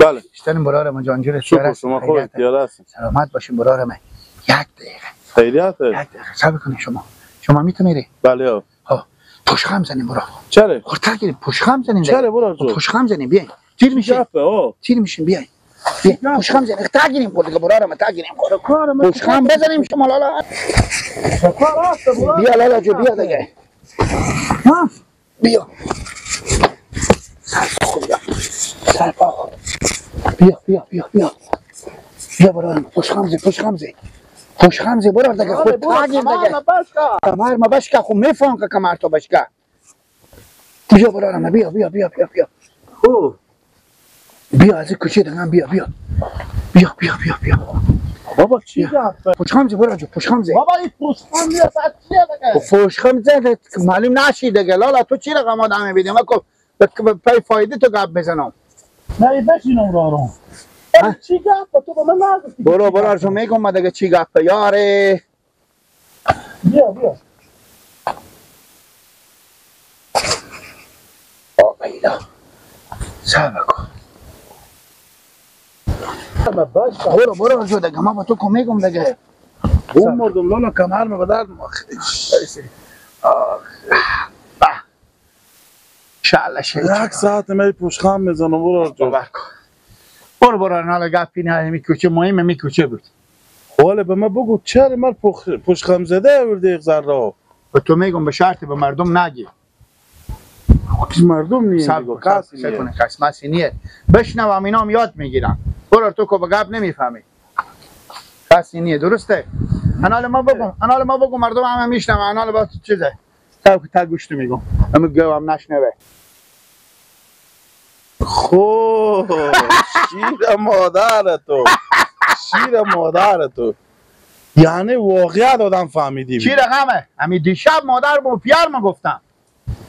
بله. اشتنیم برارم جانجور شکر شما خوب اختیار هستین. سلامت باشین برارم. یک دقیقه. خیریته؟ یک دقیقه صبر کنین شما میتونید؟ بله. ها پشخم زنیم برا. چرا؟ خورتر گیریم پشخم زنیم. چرا برا جو؟ پشخم زنیم بیاین. تیر میشه. تیر میشین بیاین. پشخم زنیم. تا گیریم خورد برارم تا گیریم. پشخم بزنیم شما لالا. بیا لالا جو بیا دیگه. ها بیا. سرپا بیا برارم پشخم زی برار دیگه خود تاگیر دیگه کمر ما بشکا خو میفهم که کمر تو بشکا بیا برارم بیا بیا از این کچه دیگه بیا بابا چی گفت؟ پشخم زی برار جو پشخم زی بابا این پشخم زی ساعت چیه دیگه؟ پشخم زی معلوم نشی دیگه لالا تو چی رقم آدم میبینی من که پای فایده تو گپ بزنم نه بشینم رو چی گفت؟ تو به من نگفتی برو شما میگم من دیگه چی گفت یاره بیا بیلا صبر کن برو جو دیگه من با تو کم میگم دیگه اون مردم لالا کمر ما به درد شاءالله یک ساعت می پشخم میزنم برو جو برو نالا گپی نه می کوچه مهمه می کوچه بود حالا به من بگو چرا من پشخم زده آورده یک ذره به تو میگم به شرط به مردم نگی مردم نیست کسی نیست بشنوم اینام یاد میگیرم برو تو که به گپ نمیفهمی کسی نیست درسته انال ما بگم مردم همه میشنوم انال با چیزه تا گوشت میگم همه گوام نشنوه خوب شیر مادر تو یعنی واقعیت آدم فهمیدی چی رقمه؟ همین دیشب مادر با پیار ما گفتم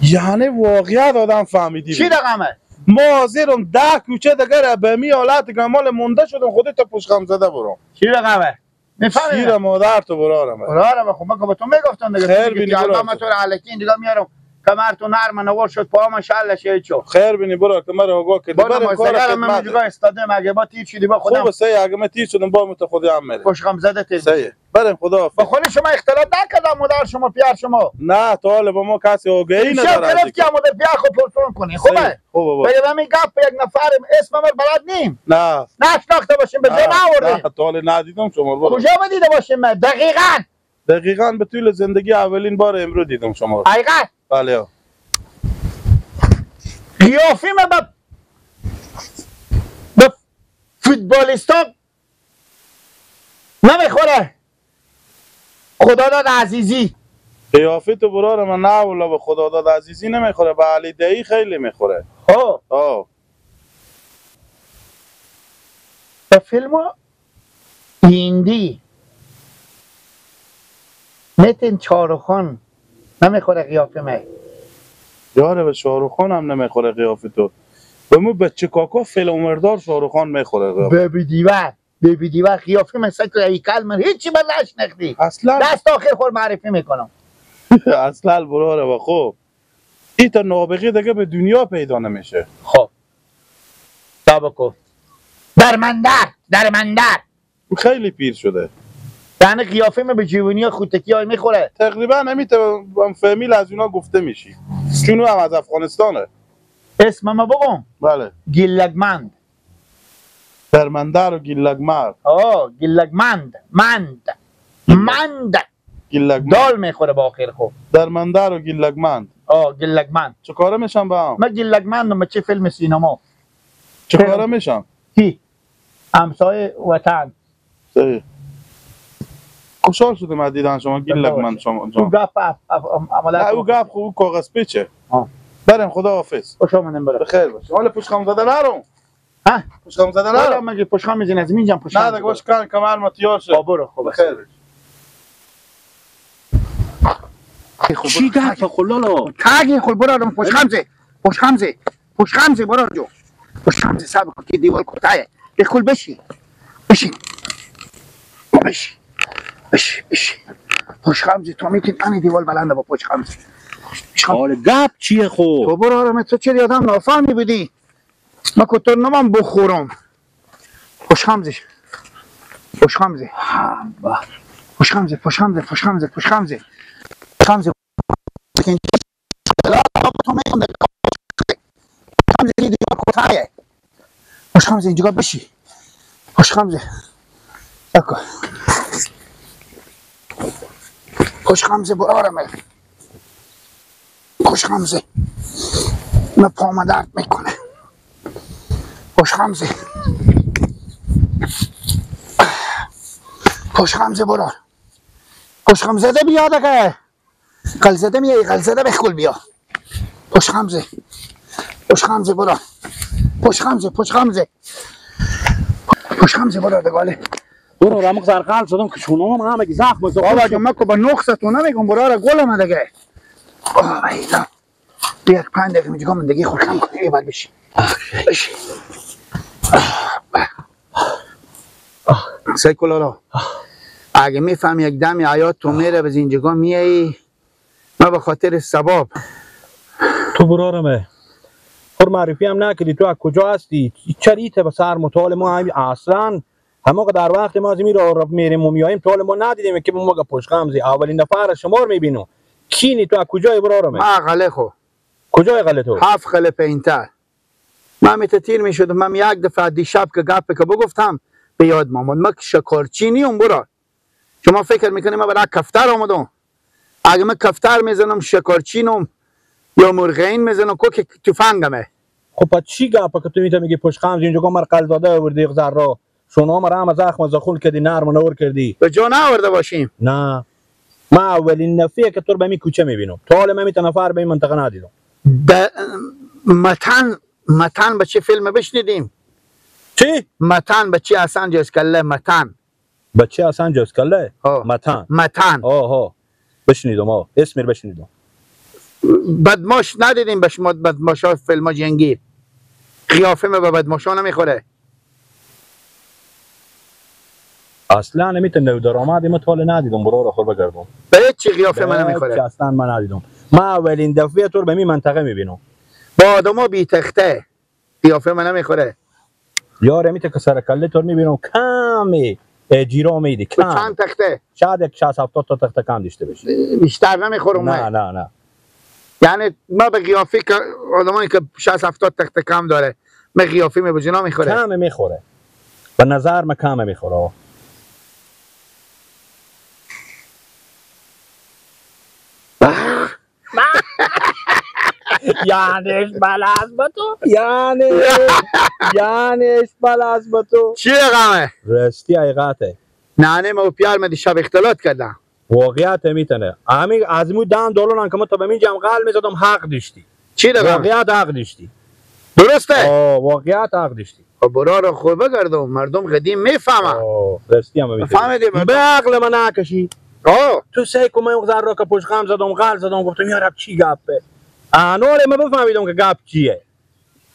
یعنی واقعیت آدم فهمیدی چی رقمه؟ ما حاضرم 10 کوچه دیگر به می حالت گمال مونده شدم خودت پشخم زده برام چی رقمه؟ میفهمی؟ شیر مادر تو برارم خب من که به تو میگفتم دیگه خیر بینی برار من تو رو علکین دیگه میارم کمر تو نرم نوار شد پا ماشاءالله شهید شد خیر بینی برار کمر آگاه کردی برم کار من میگم استادم اگه با تیر شدی با خودم خوبه صحیح اگه من تیر شدم با مت خودی هم میره پشخم زده تیر صحیح بریم خدا با خود شما اختلاط نکردم مادر شما پیار شما نه تو حالا با ما کسی آگهی نداره شب گرفت که مادر پیار خود پرسون کنی خوبه بگه من گپ یک نفر اسم من بلد نیم نه نشناخته باشیم به ذهن آوردیم نه تو حالا ندیدم شما برو کجا بدیده باشیم من دقیقاً به طول زندگی اولین بار امروز دیدم شما رو حقیقت بله قیافی من به فوتبالیستا نمیخوره خدا داد عزیزی قیافی تو برار من نه والله به خدا داد عزیزی نمیخوره به علی دایی خیلی میخوره به فیلم هندی متن چارخان نمیخوره قیافه من یاره به شاروخان هم نمیخوره قیافه تو به مو بچه کاکا فیلمبردار شاروخان میخوره قیافه ببی دیوار قیافه من سکر ایکل من هیچی من نشنختی اصلا دست آخر خور معرفی میکنم اصلا براره و خوب این تا نابغه دیگه به دنیا پیدا نمیشه خب تابکو درمندر خیلی پیر شده یعنی قیافه من به جوانی خودتکی های میخوره تقریبا نمیتونم فامیل از اونا گفته میشی چون هم از افغانستانه اسم ما بگم بله گیلگمند درمندر و گیلگمرد گیلگمند گیلگمند دال میخوره با آخر خوب درمندر و گیلگمند گیلگمند چه کاره میشن با هم؟ من گیلگمندم به چه فیلم سینما چه کاره میشن؟ کی؟ همسای وطن صحیح خوشحال شدم از دیدن شما گیلگمند شما تو گپ عملت او گپ خوب کاغذ پیچه بریم خدا حافظ خوش آمدیم برم بخیر باش حالا پشخم زده نرم پشخم زده نرم مگه پشخم میزنی از اینجا پشخم نه دیگه باش کن کمر ما تیار شد برو خب بخیر باش چی گپ خلالا تاگی خل برادم پشخم زی برادر جو پشخم زی صبر که دیوال کوتاه بخول بشی پشخم زی تو میتونی این دیوال بلنده با پشخم زی حال گپ چیه خوب تو برادم تو چه آدم نافهمی بودی من کتر نمام بخورم پشت خمزه پشت خمزه پشت خمزه پشت خمزه پشت خمزه پشت خمزه خمزه پشت خمزه اینجا بشی پشت خمزه اکو پشت خمزه برارمه پشت خمزه من پامو درد میکنه پشت خمزه پشت خمزه برار پشت خمزه ده بیا دکه قلزده میایی قلزده بخول بیا پشت خمزه پشت خمزه برار پشت خمزه پشت خمزه پشت خمزه برار دگاله برو رمق زرقال شدم که شونام همه زخم بابا جان مکو با نخستو نمیگم برار گلم دگه اینا یک 5 دقیقه میگم من دیگه خورم کنم یه بار بشی بشی سیکولالا اگه میفهم یک دمی حیات تو میره به اینجا میایی ما به خاطر ثواب تو برارمه پر معرفی هم نکردی تو از کجا هستی چریته به سر مطال ما هم اصلا همه در وقت ما از این را میریم و میاییم طال ما ندیدیم که ما پشت خمزی اولین دفعه را شمار میبینم کینی تو از کجای برارمه ما غله خو کجای غله تو 7 خله پینتر من تیر میشدم من یک دفعه دیشب که گپ که بگفتم به یاد مامان ما شکارچینی ام برار شما فکر میکنی من برای کفتر آمدم اگه من کفتر میزنم شکارچینم یا مرغین میزنم که تفنگمه خب پس چی گپه که تو میگی پشت خمزی اینجا مر قلزاده آوردی زرا شما مرا هم زخم زخول کردی نرم نور کردی به جا نآورده باشیم نه ما اولین نفیه که تو به می کوچه میبینم تا حالا من نفر به این منطقه ندیدم متن به چه فیلم بشنیدیم چی متن به چی حسن جسکله متن بچه حسن جسکله متن آها بشنیدم اسمی رو بشنیدم بدماش ندیدیم به شما بدماشا فیلم جنگی قیافه به بدماشا نمیخوره اصلا نمیتونه درآمد ما تا ندیدم برو رو خور بگردم به چی قیافه من نمیخوره اصلا من ندیدم ما اولین دفعه تو به این منطقه میبینم با آدما بی تخته قیافه من نمیخوره یار میته که سر کله تو میبینم کمی جیرا میدی کم چند تخته شاید یک 60 70 تا تخته کم داشته باشی بیشتر نمیخورم نه یعنی ما به قیافه که آدمایی که 60 70 تخته کم داره من قیافه می بجنا میخوره کم میخوره به نظر من کم میخوره یعنیش بلاز با تو یعنیش بلاز با تو چی رقمه؟ راستی حقیقته نه ما پیار من دیشب اختلاط کردم واقعیت میتونه همین از مو $10 که ما تو به من جمع میزدم حق داشتی چی رقم؟ واقعیت حق داشتی درسته؟ واقعیت حق داشتی برا رو خوب بگردم مردم قدیم میفهمن راستی هم میفهمن به عقل من نکشی تو سعی کن من زر را که پشت خم زدم غل زدم گفتم یارب چی گپه انوار من بفهمیدم که گپ چیه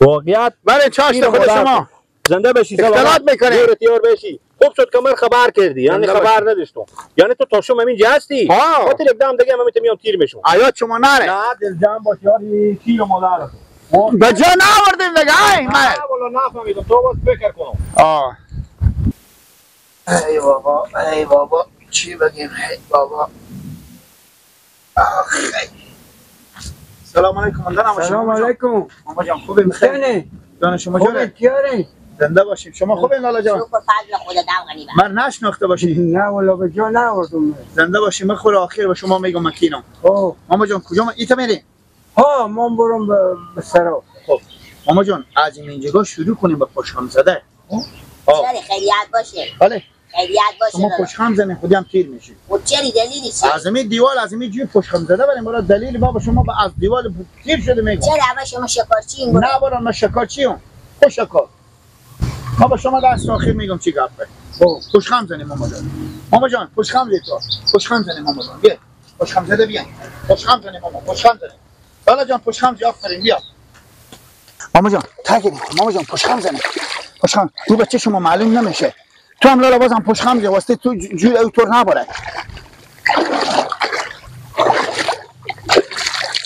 واقعیت برای چاشت خود شما زنده بشی اختلاط میکنه یار بشی خوب شد که من خبر کردی یعنی خبر نداشتم یعنی تو تاشو همین جستی خاطر یک دم دیگه من میام تیر بشم آیات شما نره نه دل جمع باش یاری کی و مادر به جا ناوردیم دیگه ای من والا نفهمیدم تو باز فکر کنم ای بابا چی بگیم ای بابا سلام علیکم سلام علیکم ماما جان خوبه بخیر جان شما جان کیاره زنده باشیم شما خوبه لالا جان شکر فضل خدا دم غنی من نشناخته باشید نه والا به جا نوردم زنده باشیم من خور آخر به شما میگم مکینم ماما جان کجا ایتا میری ها من برم به سرا خب ماما جان از اینجا شروع کنیم به پشخم زده چری خیلیت باشه بله خیلیت باشه شما پشخم زنه خودی هم تیر میشی و چری دلیلی چیه از این دیوال از این جوی پشخم زده بریم برای دلیل بابا شما از دیوال تیر شده میگم چرا همه شما شکارچی نه برای من شکارچی ام خوشکار ما به شما دست آخر میگم چی گپه پشخم زنیم ماما جان پشخم زنیم تو پشخم زنیم ماما جان بیا پشخم زده بیا پشخم زنیم ماما پشخم زنیم لالا جان پشخم زی آفرین بیا ماما جان تاگیری ماما جان پشخم زنیم پشخم تو بچه شما معلوم نمیشه تو هم لالا بازم پشخم زی واسه تو جوی اوتور نباره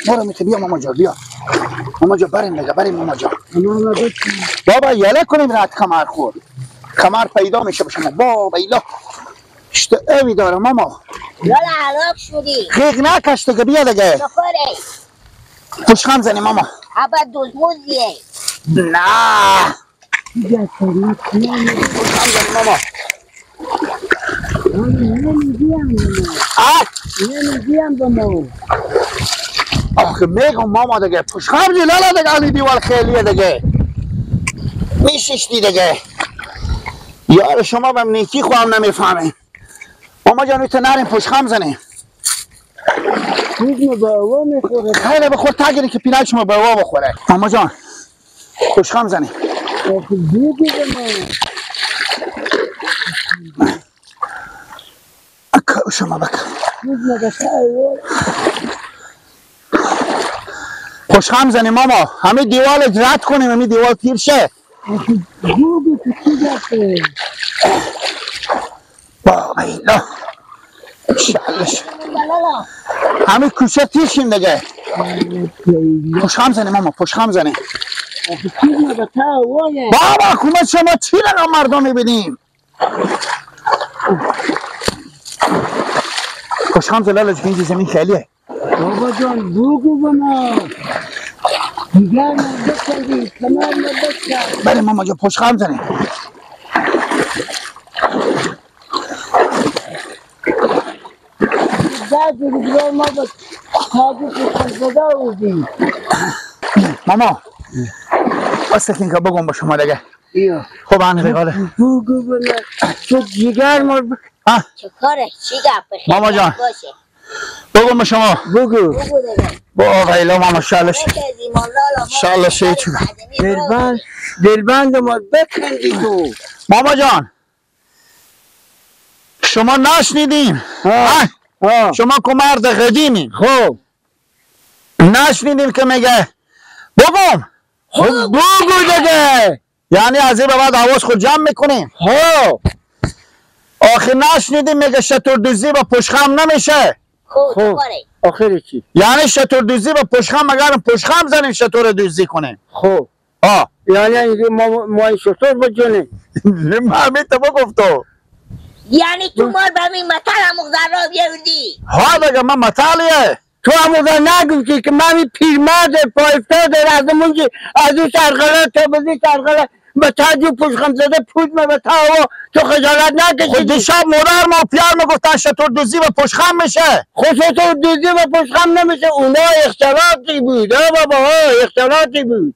برو میته بیا ماما جان بیا ماما جان بریم دیگه بریم ماما جان بابا یله کنیم رد کمر خور کمر پیدا میشه به شما. بابا ایلا اشته اوی داره ماما. لالا علاق شدی غیق نکش دیگه، بیا دیگه. چکاره پشخم زنی ماما. ابد دوزموزیه نه پشخم زنی ماما. نمیگیم به ما. آخه میگم ماما دیگه پشخم زنی لالا دیگه. علی دیوال خیلیه دیگه میششتی دیگه. یار شما بهم نیکی خواهم نمیفهمه. ماما جان تو نریم پشخم زنی. چیز به هوا میخوره. خیلی بخور تگیری که پیرک شما به هوا بخوره. ماما جان پشخم زنی. آخه بگو به ما. اکا شما بکن. چیز به هوا. پشخم زنی ماما. همه دیوال رد کنیم، همه دیوال تیر شه. آخه بگو که چی دسته. بابا ایلا شالش لالا همه کوچه تیر شیم دیگه. پشخم زنی ماما پشخم زنی. آخه چیز به هوایه. بابا حکومت شما چی لگا مردم میبینیم. پشخم زنی لالا اینجا زمین خیلیه. بابا جان بگو به ما. دیگر نبکردی کمر نبکرد. بله ماما جا پشخم زنی. در دیگر ما به تاجی که زده بودیم. ماما بس که بگم با شما دیگه. بیا خب آن رقاله بگو به ما. تو جگر ما چکاره چی گفت ماما جان. باشه بگم با شما. بگو. بگو دیگه بابا ایلا ماما شالش بکردیم لالا شالله شید شدم. دلبند ما بکندی تو. ماما جان شما نشنیدین. شما که مرد قدیمی. خب نشنیدین که میگه بگم. خب بگو دیگه. یعنی از این به بعد حواس خود جمع میکنیم. خب آخه نشنیدین میگه شتر دوزی با پشخم نمیشه. خب خب چکاره آخر چی؟ یعنی شتر دوزی با پشخم اگر پشخم زنیم شتر دوزی کنیم. خب آه یعنی اینکه ما شطور بجنیم. همین تو بگفتو. یعنی تو مار به همین مطل مغزر بیاردی ها دیگه من مطالیه. تو همونجا نگفتی که من پیرمرد پایفتاد از که از این سرقله تا بزی سرقله به تاجو پشخم زده پود ما به تا تو خجالت نکشیدی. خود دیشب مادر ما و پیار میگفتن شتر دوزی و پشخم میشه. خود شطور دوزی و پشخم نمیشه. اونا اختلاطی بود. بابا اختلاطی بود.